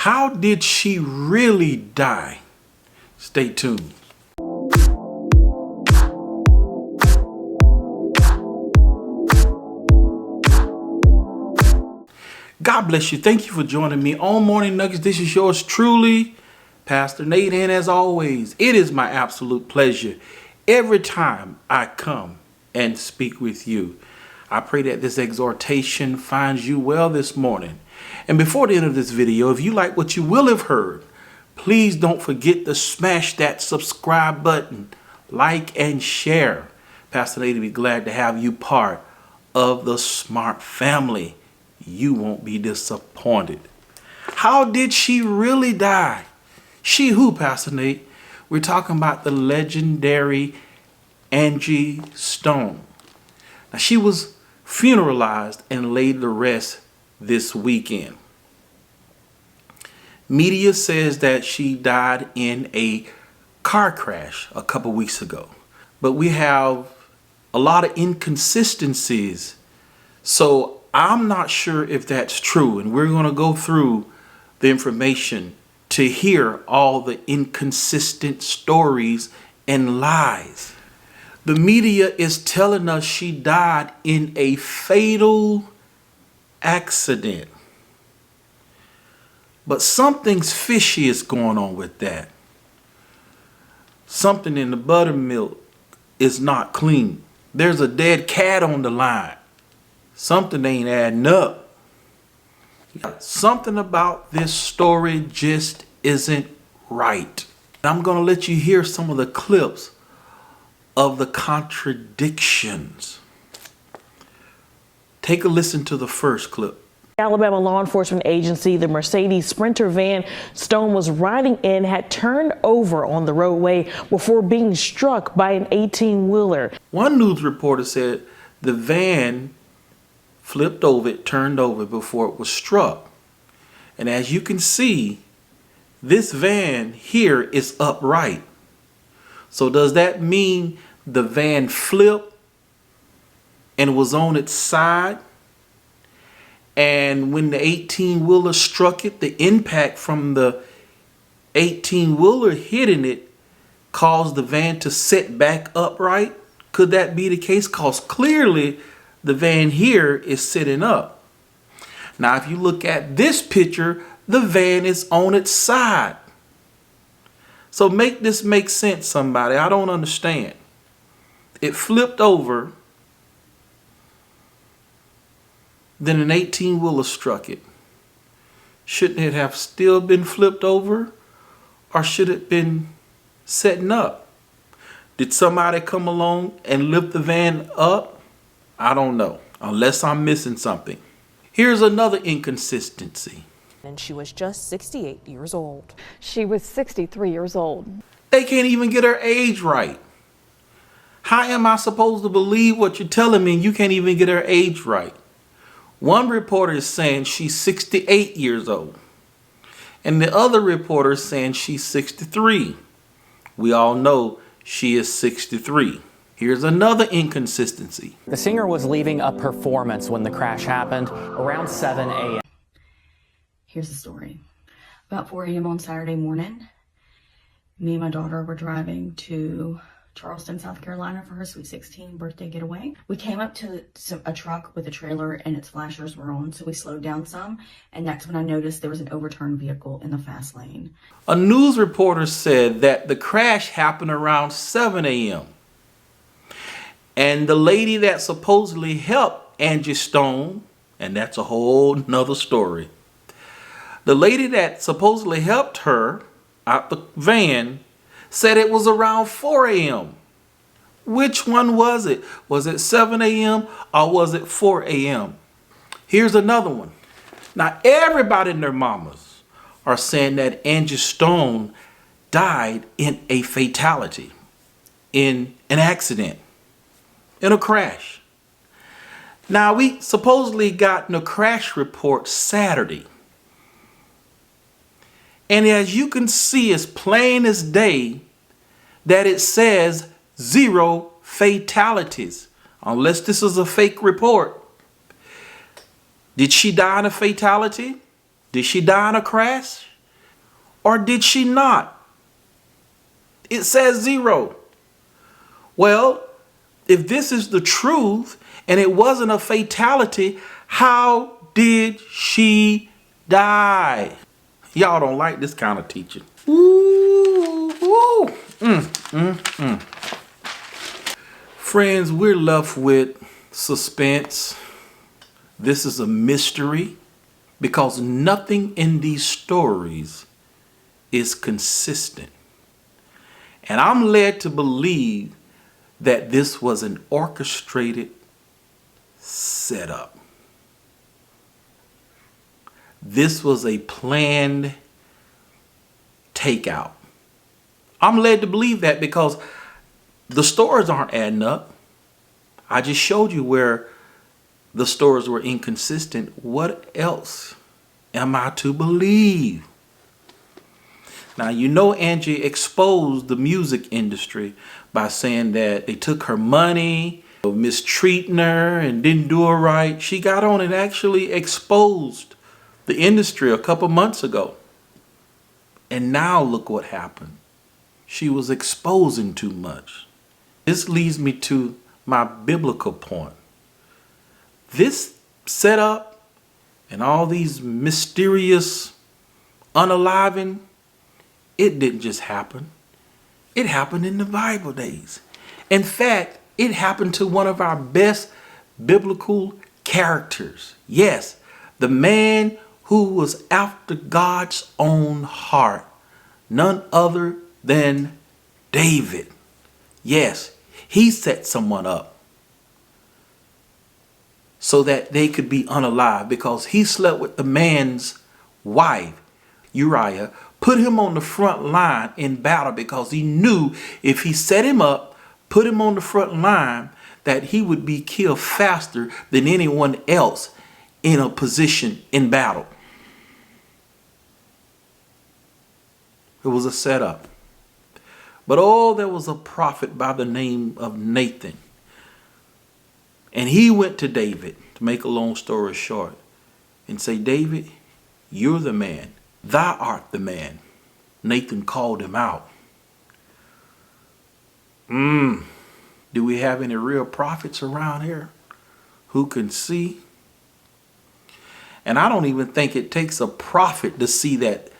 How did she really die? Stay tuned. God bless you. Thank you for joining me on Morning Nuggets. This is yours truly, Pastor Nate. And as always, it is my absolute pleasure every time I come and speak with you. I pray that this exhortation finds you well this morning. And before the end of this video, if you like what you will have heard, please don't forget to smash that subscribe button, like and share. Pastor Nate will be glad to have you part of the smart family. You won't be disappointed. How did she really die? She who, Pastor Nate? We're talking about the legendary Angie Stone. Now, she was funeralized and laid to rest this weekend. Media says that she died in a car crash a couple weeks ago. But we have a lot of inconsistencies. So I'm not sure if that's true, and we're going to go through the information to hear all the inconsistent stories and lies. The media is telling us she died in a fatal accident. But something's fishy is going on with that. Something in the buttermilk is not clean. There's a dead cat on the line. Something ain't adding up. Something about this story just isn't right. I'm going to let you hear some of the clips of the contradictions. Take a listen to the first clip. Alabama law enforcement agency, the Mercedes Sprinter van Stone was riding in, had turned over on the roadway before being struck by an 18-wheeler. One news reporter said the van flipped over, it turned over before it was struck. And as you can see, this van here is upright. So does that mean the van flipped and was on its side? And when the 18-wheeler struck it, the impact from the 18-wheeler hitting it caused the van to sit back upright? Could that be the case? Because clearly the van here is sitting up. Now, if you look at this picture, the van is on its side. So make this make sense, somebody. I don't understand. It flipped over, then an 18-wheeler struck it. Shouldn't it have still been flipped over, or should it been setting up? Did somebody come along and lift the van up? I don't know, unless I'm missing something. Here's another inconsistency. And she was just 68 years old. She was 63 years old. They can't even get her age right. How am I supposed to believe what you're telling me and you can't even get her age right? One reporter is saying she's 68 years old. And the other reporter is saying she's 63. We all know she is 63. Here's another inconsistency. The singer was leaving a performance when the crash happened around 7 a.m. Here's the story. About 4 a.m. on Saturday morning, me and my daughter were driving to Charleston, South Carolina for her Sweet 16 birthday getaway. We came up to a truck with a trailer and its flashers were on, so we slowed down some, and that's when I noticed there was an overturned vehicle in the fast lane. A news reporter said that the crash happened around 7 a.m. And the lady that supposedly helped Angie Stone, and that's a whole nother story. The lady that supposedly helped her out the van said it was around 4 a.m. Which one was it? Was it 7 a.m. or was it 4 a.m.? Here's another one. Now, everybody and their mamas are saying that Angie Stone died in a fatality, in an accident, in a crash. Now, we supposedly got a crash report Saturday. And as you can see, it's plain as day that it says 0 fatalities, unless this is a fake report. Did she die in a fatality? Did she die in a crash? or did she not? It says 0. Well, if this is the truth and it wasn't a fatality, how did she die? Y'all don't like this kind of teaching. Ooh, ooh. Friends, we're left with suspense. This is a mystery because nothing in these stories is consistent. And I'm led to believe that this was an orchestrated setup. This was a planned takeout. I'm led to believe that because the stories aren't adding up. I just showed you where the stories were inconsistent. What else am I to believe? Now, you know, Angie exposed the music industry by saying that they took her money, mistreating her, and didn't do her right. She got on and actually exposed the industry a couple months ago. And now look what happened. She was exposing too much. This leads me to my biblical point. This setup and all these mysterious unaliving, it didn't just happen. It happened in the Bible days. In fact, it happened to one of our best biblical characters. Yes, the man who was after God's own heart. None other than David. Yes, he set someone up so that they could be unalive because he slept with the man's wife, Uriah, put him on the front line in battle because he knew if he set him up, put him on the front line, that he would be killed faster than anyone else in a position in battle. It was a setup. But there was a prophet by the name of Nathan. And he went to David, to make a long story short, and say, David, you're the man. Thou art the man. Nathan called him out. Do we have any real prophets around here who can see? And I don't even think it takes a prophet to see that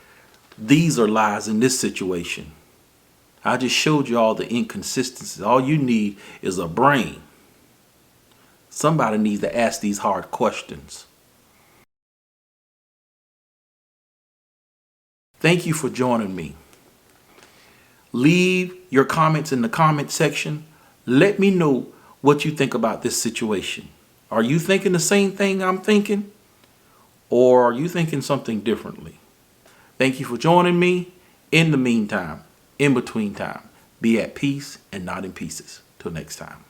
these are lies in this situation. I just showed you all the inconsistencies. All you need is a brain. Somebody needs to ask these hard questions. Thank you for joining me. Leave your comments in the comment section. Let me know what you think about this situation. Are you thinking the same thing I'm thinking? Or are you thinking something differently? Thank you for joining me. In the meantime, in between time, be at peace and not in pieces. Till next time.